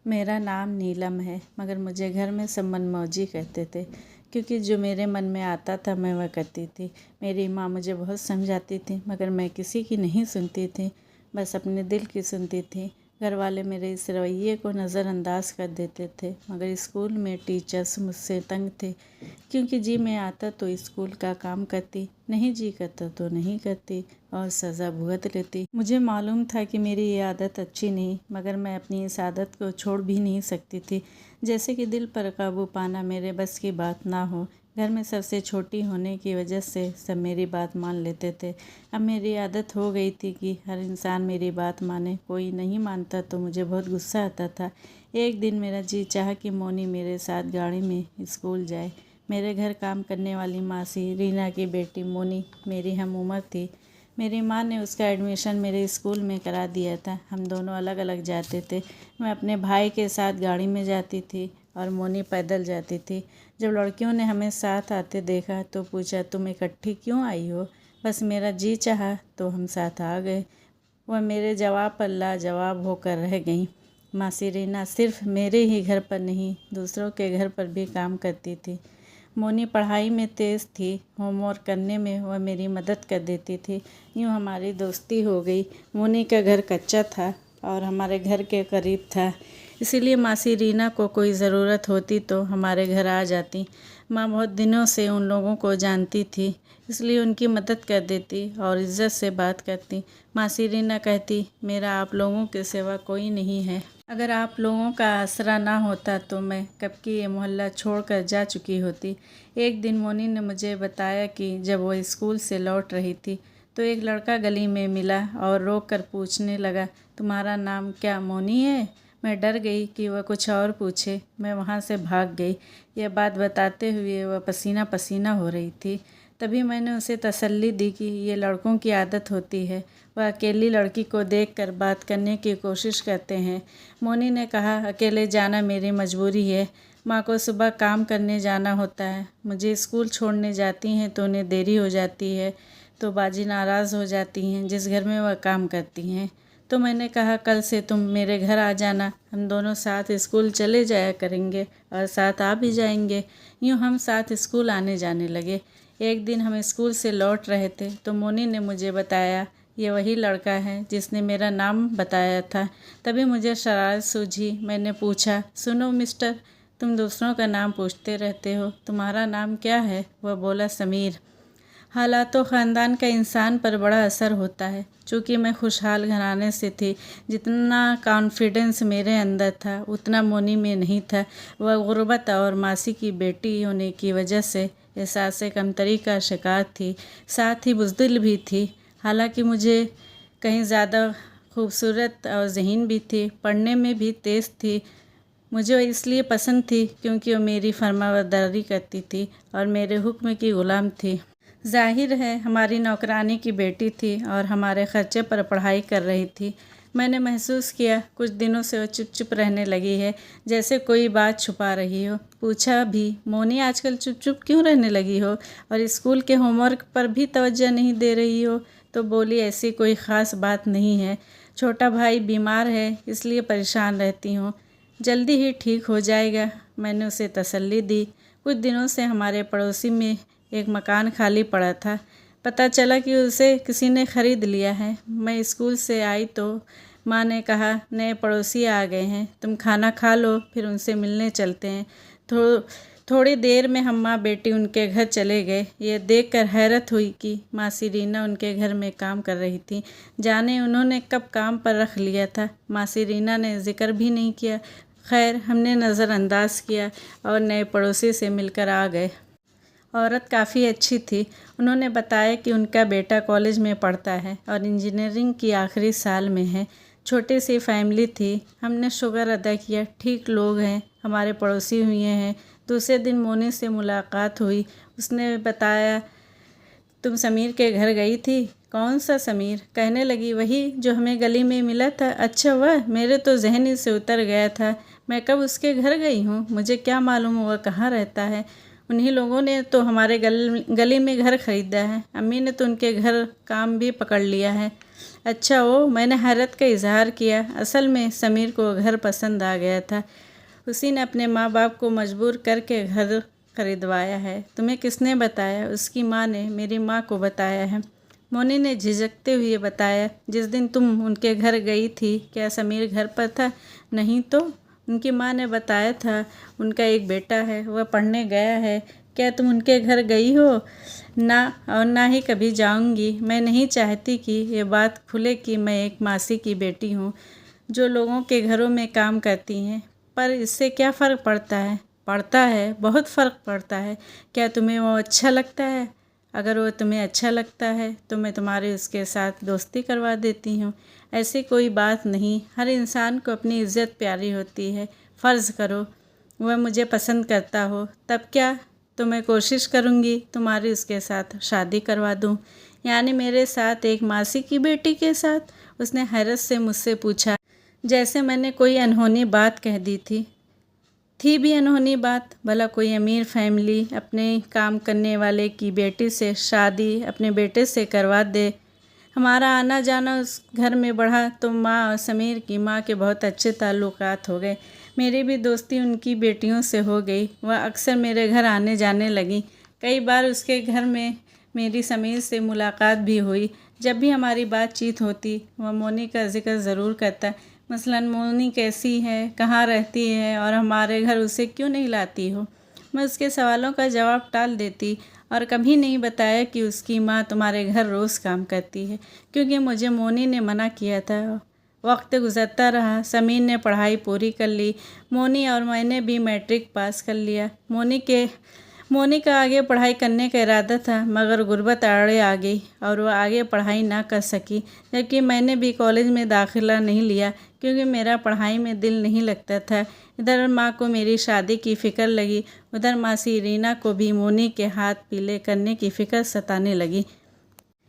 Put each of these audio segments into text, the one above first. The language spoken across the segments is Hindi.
मेरा नाम नीलम है, मगर मुझे घर में सब मनमौजी कहते थे, क्योंकि जो मेरे मन में आता था मैं वह करती थी। मेरी माँ मुझे बहुत समझाती थी, मगर मैं किसी की नहीं सुनती थी, बस अपने दिल की सुनती थी। घर वाले मेरे इस रवैये को नज़रअंदाज कर देते थे, मगर स्कूल में टीचर्स मुझसे तंग थे, क्योंकि जी में आता तो स्कूल का काम करती, नहीं जी करता तो नहीं करती और सज़ा भुगत लेती। मुझे मालूम था कि मेरी ये आदत अच्छी नहीं, मगर मैं अपनी इस आदत को छोड़ भी नहीं सकती थी। जैसे कि दिल पर काबू पाना मेरे बस की बात ना हो। घर में सबसे छोटी होने की वजह से सब मेरी बात मान लेते थे। अब मेरी आदत हो गई थी कि हर इंसान मेरी बात माने, कोई नहीं मानता तो मुझे बहुत गुस्सा आता था। एक दिन मेरा जी चाहा कि मोनी मेरे साथ गाड़ी में स्कूल जाए। मेरे घर काम करने वाली मासी रीना की बेटी मोनी मेरी हम उम्र थी। मेरी माँ ने उसका एडमिशन मेरे स्कूल में करा दिया था। हम दोनों अलग अलग जाते थे। मैं अपने भाई के साथ गाड़ी में जाती थी और मोनी पैदल जाती थी। जब लड़कियों ने हमें साथ आते देखा तो पूछा, तुम इकट्ठी क्यों आई हो? बस मेरा जी चाहा तो हम साथ आ गए। वह मेरे जवाब पर लाजवाब होकर रह गई। मासी रीना सिर्फ मेरे ही घर पर नहीं, दूसरों के घर पर भी काम करती थी। मोनी पढ़ाई में तेज़ थी, होमवर्क करने में वह मेरी मदद कर देती थी। यूँ हमारी दोस्ती हो गई। मोनी का घर कच्चा था और हमारे घर के करीब था, इसीलिए मासी रीना को कोई ज़रूरत होती तो हमारे घर आ जाती। माँ बहुत दिनों से उन लोगों को जानती थी, इसलिए उनकी मदद कर देती और इज़्ज़त से बात करती। मासी रीना कहती, मेरा आप लोगों के सिवा कोई नहीं है। अगर आप लोगों का आसरा ना होता तो मैं कब की ये मोहल्ला छोड़कर जा चुकी होती। एक दिन मोनी ने मुझे बताया कि जब वो स्कूल से लौट रही थी तो एक लड़का गली में मिला और रोक कर पूछने लगा, तुम्हारा नाम क्या मोनी है? मैं डर गई कि वह कुछ और पूछे। मैं वहाँ से भाग गई। यह बात बताते हुए वह पसीना पसीना हो रही थी। तभी मैंने उसे तसल्ली दी कि ये लड़कों की आदत होती है, वह अकेली लड़की को देखकर बात करने की कोशिश करते हैं। मोनी ने कहा, अकेले जाना मेरी मजबूरी है। माँ को सुबह काम करने जाना होता है। मुझे स्कूल छोड़ने जाती हैं तो उन्हें देरी हो जाती है, तो बाजी नाराज़ हो जाती हैं जिस घर में वह काम करती हैं। तो मैंने कहा, कल से तुम मेरे घर आ जाना, हम दोनों साथ स्कूल चले जाया करेंगे और साथ आ भी जाएंगे। यूँ हम साथ स्कूल आने जाने लगे। एक दिन हम स्कूल से लौट रहे थे तो मोनी ने मुझे बताया, ये वही लड़का है जिसने मेरा नाम बताया था। तभी मुझे शरारत सूझी। मैंने पूछा, सुनो मिस्टर, तुम दूसरों का नाम पूछते रहते हो, तुम्हारा नाम क्या है? वह बोला, समीर। हालातों ख़ानदान का इंसान पर बड़ा असर होता है। चूँकि मैं खुशहाल घराने से थी, जितना कॉन्फिडेंस मेरे अंदर था उतना मोनी में नहीं था। वह गुर्बत और मासी की बेटी होने की वजह से एहसास कमतरी का शिकार थी, साथ ही बुज़दिल भी थी। हालांकि मुझे कहीं ज़्यादा खूबसूरत और ज़हीन भी थी, पढ़ने में भी तेज़ थी। मुझे वो इसलिए पसंद थी क्योंकि वो मेरी फरमाबरदारी करती थी और मेरे हुक्म की ग़ुलाम थी। जाहिर है हमारी नौकरानी की बेटी थी और हमारे ख़र्चे पर पढ़ाई कर रही थी। मैंने महसूस किया कुछ दिनों से वो चुप चुप रहने लगी है, जैसे कोई बात छुपा रही हो। पूछा भी, मोनी आजकल चुप चुप क्यों रहने लगी हो और स्कूल के होमवर्क पर भी तवज्जो नहीं दे रही हो? तो बोली, ऐसी कोई ख़ास बात नहीं है, छोटा भाई बीमार है इसलिए परेशान रहती हूँ, जल्दी ही ठीक हो जाएगा। मैंने उसे तसल्ली दी। कुछ दिनों से हमारे पड़ोसी में एक मकान खाली पड़ा था। पता चला कि उसे किसी ने ख़रीद लिया है। मैं स्कूल से आई तो माँ ने कहा, नए पड़ोसी आ गए हैं, तुम खाना खा लो फिर उनसे मिलने चलते हैं। थोड़ी देर में हम माँ बेटी उनके घर चले गए। ये देखकर हैरत हुई कि मासी रीना उनके घर में काम कर रही थी। जाने उन्होंने कब काम पर रख लिया था। मासी रीना ने जिक्र भी नहीं किया। खैर, हमने नज़रअंदाज किया और नए पड़ोसी से मिलकर आ गए। औरत काफ़ी अच्छी थी। उन्होंने बताया कि उनका बेटा कॉलेज में पढ़ता है और इंजीनियरिंग की आखिरी साल में है। छोटी सी फैमिली थी। हमने शुक्र अदा किया, ठीक लोग हैं, हमारे पड़ोसी हुए हैं। दूसरे दिन मोनी से मुलाकात हुई। उसने बताया, तुम समीर के घर गई थी? कौन सा समीर? कहने लगी, वही जो हमें गली में मिला था। अच्छा, वह मेरे तो जहन ही से उतर गया था। मैं कब उसके घर गई हूँ, मुझे क्या मालूम वह कहाँ रहता है। उन्हीं लोगों ने तो हमारे गली में घर ख़रीदा है। अम्मी ने तो उनके घर काम भी पकड़ लिया है। अच्छा हो, मैंने हैरत का इजहार किया। असल में समीर को घर पसंद आ गया था। उसी ने अपने माँ बाप को मजबूर करके घर खरीदवाया है। तुम्हें किसने बताया? उसकी माँ ने मेरी माँ को बताया है। मोनी ने झिझकते हुए बताया। जिस दिन तुम उनके घर गई थी, क्या समीर घर पर था? नहीं तो। उनकी माँ ने बताया था उनका एक बेटा है, वह पढ़ने गया है। क्या तुम उनके घर गई हो? ना, और ना ही कभी जाऊंगी। मैं नहीं चाहती कि ये बात खुले कि मैं एक मासी की बेटी हूँ जो लोगों के घरों में काम करती हैं। पर इससे क्या फ़र्क पड़ता है? पड़ता है, बहुत फ़र्क पड़ता है। क्या तुम्हें वो अच्छा लगता है? अगर वो तुम्हें अच्छा लगता है तो मैं तुम्हारे उसके साथ दोस्ती करवा देती हूँ। ऐसी कोई बात नहीं। हर इंसान को अपनी इज़्ज़त प्यारी होती है। फ़र्ज़ करो वह मुझे पसंद करता हो, तब क्या? तो मैं कोशिश करूँगी तुम्हारी उसके साथ शादी करवा दूँ। यानी मेरे साथ, एक मासी की बेटी के साथ? उसने हैरत से मुझसे पूछा, जैसे मैंने कोई अनहोनी बात कह दी थी भी अनहोनी बात। भला कोई अमीर फैमिली अपने काम करने वाले की बेटी से शादी अपने बेटे से करवा दे? हमारा आना जाना उस घर में बढ़ा तो माँ और समीर की माँ के बहुत अच्छे ताल्लुकात हो गए। मेरी भी दोस्ती उनकी बेटियों से हो गई। वह अक्सर मेरे घर आने जाने लगी। कई बार उसके घर में मेरी समीर से मुलाकात भी हुई। जब भी हमारी बातचीत होती वह मोनी का जिक्र ज़रूर करता। मसलन मोनी कैसी है, कहाँ रहती है और हमारे घर उसे क्यों नहीं लाती हो। मैं उसके सवालों का जवाब टाल देती और कभी नहीं बताया कि उसकी माँ तुम्हारे घर रोज़ काम करती है, क्योंकि मुझे मोनी ने मना किया था। वक्त गुजरता रहा। समीर ने पढ़ाई पूरी कर ली। मोनी और मैंने भी मैट्रिक पास कर लिया। मोनी का आगे पढ़ाई करने का इरादा था, मगर गुर्बत आड़े आ गई और वह आगे पढ़ाई ना कर सकी। जबकि मैंने भी कॉलेज में दाखिला नहीं लिया क्योंकि मेरा पढ़ाई में दिल नहीं लगता था। इधर माँ को मेरी शादी की फ़िक्र लगी, उधर मासी रीना को भी मोनी के हाथ पीले करने की फ़िक्र सताने लगी।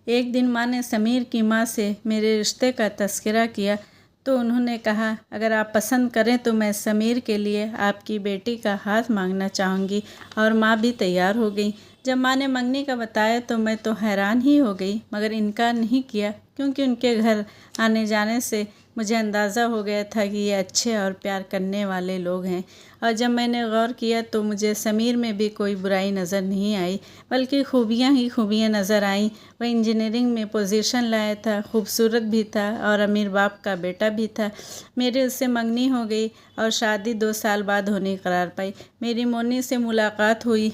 एक दिन माँ ने समीर की माँ से मेरे रिश्ते का तज़किरा किया तो उन्होंने कहा, अगर आप पसंद करें तो मैं समीर के लिए आपकी बेटी का हाथ मांगना चाहूँगी। और माँ भी तैयार हो गई। जब माँ ने मंगनी का बताया तो मैं तो हैरान ही हो गई, मगर इनकार नहीं किया क्योंकि उनके घर आने जाने से मुझे अंदाज़ा हो गया था कि ये अच्छे और प्यार करने वाले लोग हैं। और जब मैंने गौर किया तो मुझे समीर में भी कोई बुराई नज़र नहीं आई, बल्कि खूबियाँ ही खूबियाँ नज़र आईं। वह इंजीनियरिंग में पोजीशन लाया था, खूबसूरत भी था और अमीर बाप का बेटा भी था। मेरी उससे मंगनी हो गई और शादी 2 साल बाद होने करार पाई। मेरी मोनी से मुलाकात हुई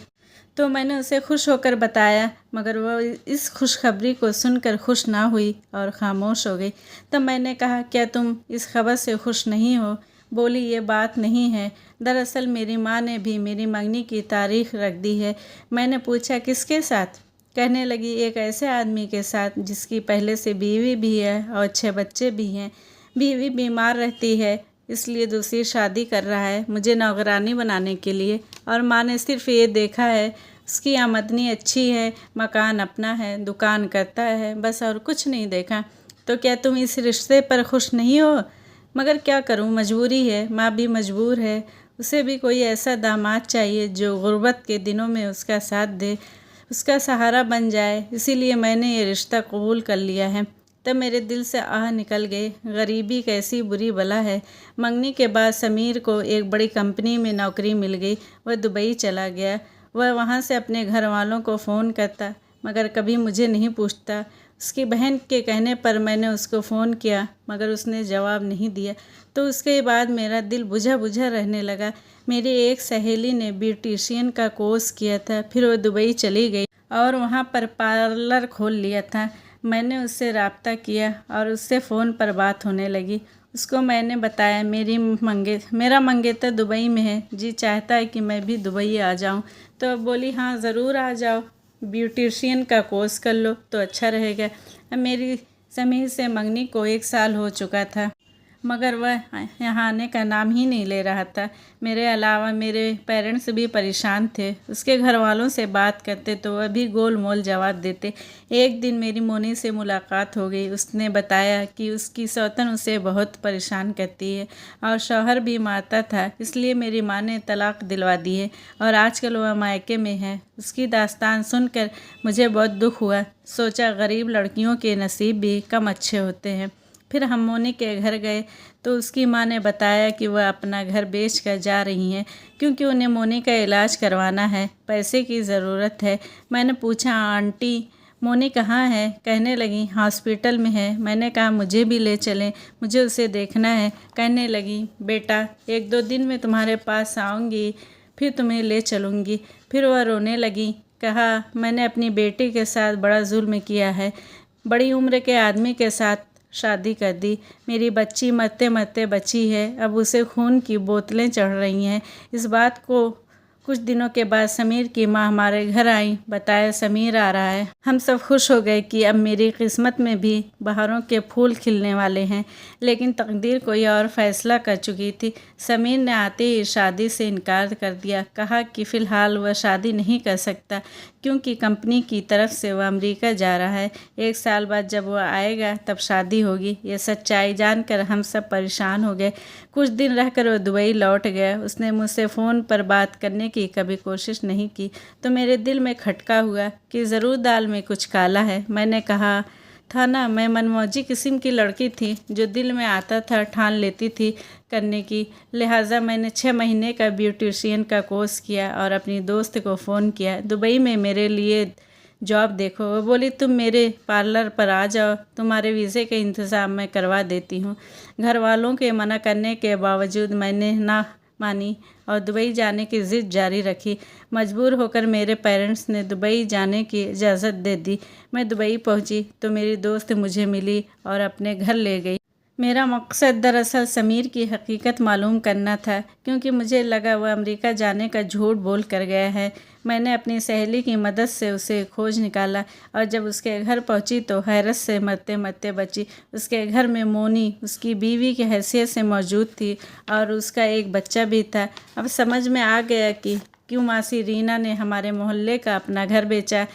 तो मैंने उसे खुश होकर बताया, मगर वह इस खुशखबरी को सुनकर खुश ना हुई और ख़ामोश हो गई। तब मैंने कहा, क्या तुम इस खबर से खुश नहीं हो? बोली, ये बात नहीं है। दरअसल मेरी माँ ने भी मेरी मंगनी की तारीख रख दी है। मैंने पूछा, किसके साथ? कहने लगी, एक ऐसे आदमी के साथ जिसकी पहले से बीवी भी है और 6 बच्चे भी हैं। बीवी बीमार रहती है इसलिए दूसरी शादी कर रहा है, मुझे नौकरानी बनाने के लिए। और माँ ने सिर्फ ये देखा है उसकी आमदनी अच्छी है, मकान अपना है, दुकान करता है, बस और कुछ नहीं देखा। तो क्या तुम इस रिश्ते पर खुश नहीं हो? मगर क्या करूं, मजबूरी है। माँ भी मजबूर है। उसे भी कोई ऐसा दामाद चाहिए जो गुर्बत के दिनों में उसका साथ दे, उसका सहारा बन जाए। इसीलिए मैंने ये रिश्ता कबूल कर लिया है। तब मेरे दिल से आह निकल गए। गरीबी कैसी बुरी बला है। मंगनी के बाद समीर को एक बड़ी कंपनी में नौकरी मिल गई। वह दुबई चला गया। वह वहाँ से अपने घर वालों को फ़ोन करता, मगर कभी मुझे नहीं पूछता। उसकी बहन के कहने पर मैंने उसको फ़ोन किया, मगर उसने जवाब नहीं दिया। तो उसके बाद मेरा दिल बुझा बुझा रहने लगा। मेरी एक सहेली ने ब्यूटिशियन का कोर्स किया था, फिर वह दुबई चली गई और वहाँ पर पार्लर खोल लिया था। मैंने उससे रब्ता किया और उससे फ़ोन पर बात होने लगी। उसको मैंने बताया, मेरा मंगेतर दुबई में है, जी चाहता है कि मैं भी दुबई आ जाऊं। तो अब बोली, हाँ ज़रूर आ जाओ, ब्यूटिशियन का कोर्स कर लो तो अच्छा रहेगा। अब मेरी समीर से मंगनी को 1 साल हो चुका था। मगर वह यहाँ आने का नाम ही नहीं ले रहा था। मेरे अलावा मेरे पेरेंट्स भी परेशान थे। उसके घर वालों से बात करते तो वह भी गोल मोल जवाब देते। एक दिन मेरी मोनी से मुलाकात हो गई। उसने बताया कि उसकी सौतन उसे बहुत परेशान करती है और शौहर भी मारता था, इसलिए मेरी माँ ने तलाक दिलवा दी है और आजकल वह मायके में है। उसकी दास्तान सुनकर मुझे बहुत दुख हुआ। सोचा गरीब लड़कियों के नसीब भी कम अच्छे होते हैं। फिर हम मोनी के घर गए तो उसकी माँ ने बताया कि वह अपना घर बेच कर जा रही हैं क्योंकि उन्हें मोनी का इलाज करवाना है, पैसे की ज़रूरत है। मैंने पूछा, आंटी मोनी कहाँ है? कहने लगी हॉस्पिटल में है। मैंने कहा मुझे भी ले चलें, मुझे उसे देखना है। कहने लगी बेटा 1-2 दिन में तुम्हारे पास आऊँगी, फिर तुम्हें ले चलूँगी। फिर वह रोने लगी। कहा मैंने अपनी बेटी के साथ बड़ा जुल्म किया है, बड़ी उम्र के आदमी के साथ शादी कर दी। मेरी बच्ची मरते मरते बची है, अब उसे खून की बोतलें चढ़ रही हैं। इस बात को कुछ दिनों के बाद समीर की माँ हमारे घर आई, बताया समीर आ रहा है। हम सब खुश हो गए कि अब मेरी किस्मत में भी बहारों के फूल खिलने वाले हैं, लेकिन तकदीर कोई और फैसला कर चुकी थी। समीर ने आते ही शादी से इनकार कर दिया। कहा कि फ़िलहाल वह शादी नहीं कर सकता क्योंकि कंपनी की तरफ से वह अमेरिका जा रहा है। 1 साल बाद जब वह आएगा तब शादी होगी। ये सच्चाई जानकर हम सब परेशान हो गए। कुछ दिन रहकर वह दुबई लौट गया। उसने मुझसे फ़ोन पर बात करने की कभी कोशिश नहीं की तो मेरे दिल में खटका हुआ कि ज़रूर दाल में कुछ काला है। मैंने कहा था ना, मैं मनमौजी किस्म की लड़की थी, जो दिल में आता था ठान लेती थी करने की। लिहाजा मैंने 6 महीने का ब्यूटिशियन का कोर्स किया और अपनी दोस्त को फ़ोन किया, दुबई में मेरे लिए जॉब देखो। वो बोली तुम मेरे पार्लर पर आ जाओ, तुम्हारे वीज़े के इंतज़ाम मैं करवा देती हूँ। घर वालों के मना करने के बावजूद मैंने ना मानी और दुबई जाने की ज़िद जारी रखी। मजबूर होकर मेरे पेरेंट्स ने दुबई जाने की इजाज़त दे दी। मैं दुबई पहुंची तो मेरी दोस्त मुझे मिली और अपने घर ले गई। मेरा मकसद दरअसल समीर की हकीकत मालूम करना था, क्योंकि मुझे लगा वह अमेरिका जाने का झूठ बोल कर गया है। मैंने अपनी सहेली की मदद से उसे खोज निकाला और जब उसके घर पहुंची तो हैरत से मरते मरते बची। उसके घर में मोनी उसकी बीवी की हैसियत से मौजूद थी और उसका एक बच्चा भी था। अब समझ में आ गया कि क्यों मासी रीना ने हमारे मोहल्ले का अपना घर बेचा।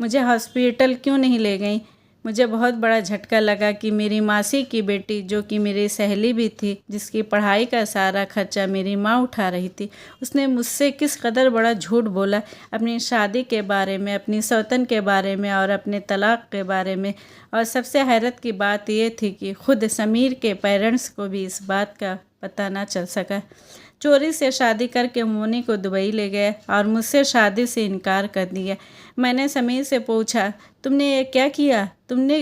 मुझे हॉस्पिटल क्यों नहीं ले गई। मुझे बहुत बड़ा झटका लगा कि मेरी मासी की बेटी, जो कि मेरी सहेली भी थी, जिसकी पढ़ाई का सारा खर्चा मेरी माँ उठा रही थी, उसने मुझसे किस कदर बड़ा झूठ बोला अपनी शादी के बारे में, अपनी सौतन के बारे में और अपने तलाक के बारे में। और सबसे हैरत की बात यह थी कि खुद समीर के पेरेंट्स को भी इस बात का पता ना चल सका। चोरी से शादी करके मोनी को दुबई ले गया और मुझसे शादी से इनकार कर दिया। मैंने समीर से पूछा, तुमने ये क्या किया? तुमने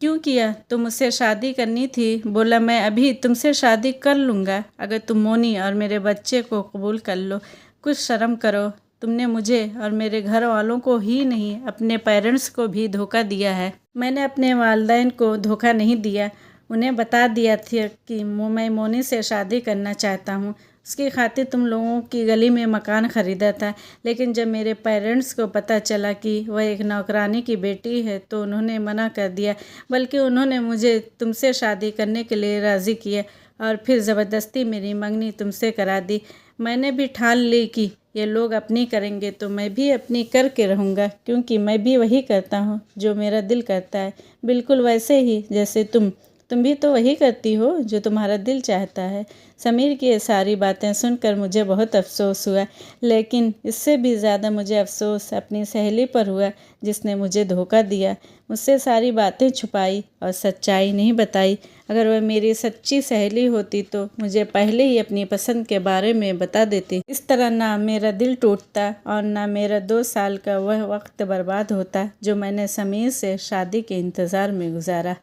क्यों किया? तो मुझसे शादी करनी थी। बोला, मैं अभी तुमसे शादी कर लूँगा अगर तुम मोनी और मेरे बच्चे को कबूल कर लो। कुछ शर्म करो, तुमने मुझे और मेरे घर वालों को ही नहीं, अपने पेरेंट्स को भी धोखा दिया है। मैंने अपने वालिदैन को धोखा नहीं दिया, उन्हें बता दिया था कि मैं मोनी से शादी करना चाहता हूँ। उसकी खातिर तुम लोगों की गली में मकान ख़रीदा था, लेकिन जब मेरे पेरेंट्स को पता चला कि वह एक नौकरानी की बेटी है तो उन्होंने मना कर दिया, बल्कि उन्होंने मुझे तुमसे शादी करने के लिए राज़ी किया और फिर ज़बरदस्ती मेरी मंगनी तुमसे करा दी। मैंने भी ठान ली कि ये लोग अपनी करेंगे तो मैं भी अपनी करके रहूँगा, क्योंकि मैं भी वही करता हूँ जो मेरा दिल करता है, बिल्कुल वैसे ही जैसे तुम भी तो वही करती हो जो तुम्हारा दिल चाहता है। समीर की ये सारी बातें सुनकर मुझे बहुत अफसोस हुआ, लेकिन इससे भी ज़्यादा मुझे अफसोस अपनी सहेली पर हुआ जिसने मुझे धोखा दिया, मुझसे सारी बातें छुपाई और सच्चाई नहीं बताई। अगर वह मेरी सच्ची सहेली होती तो मुझे पहले ही अपनी पसंद के बारे में बता देती। इस तरह ना मेरा दिल टूटता और ना मेरा 2 साल का वह वक्त बर्बाद होता जो मैंने समीर से शादी के इंतज़ार में गुजारा।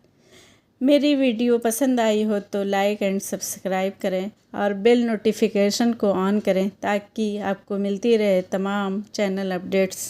मेरी वीडियो पसंद आई हो तो लाइक एंड सब्सक्राइब करें और बेल नोटिफिकेशन को ऑन करें ताकि आपको मिलती रहे तमाम चैनल अपडेट्स।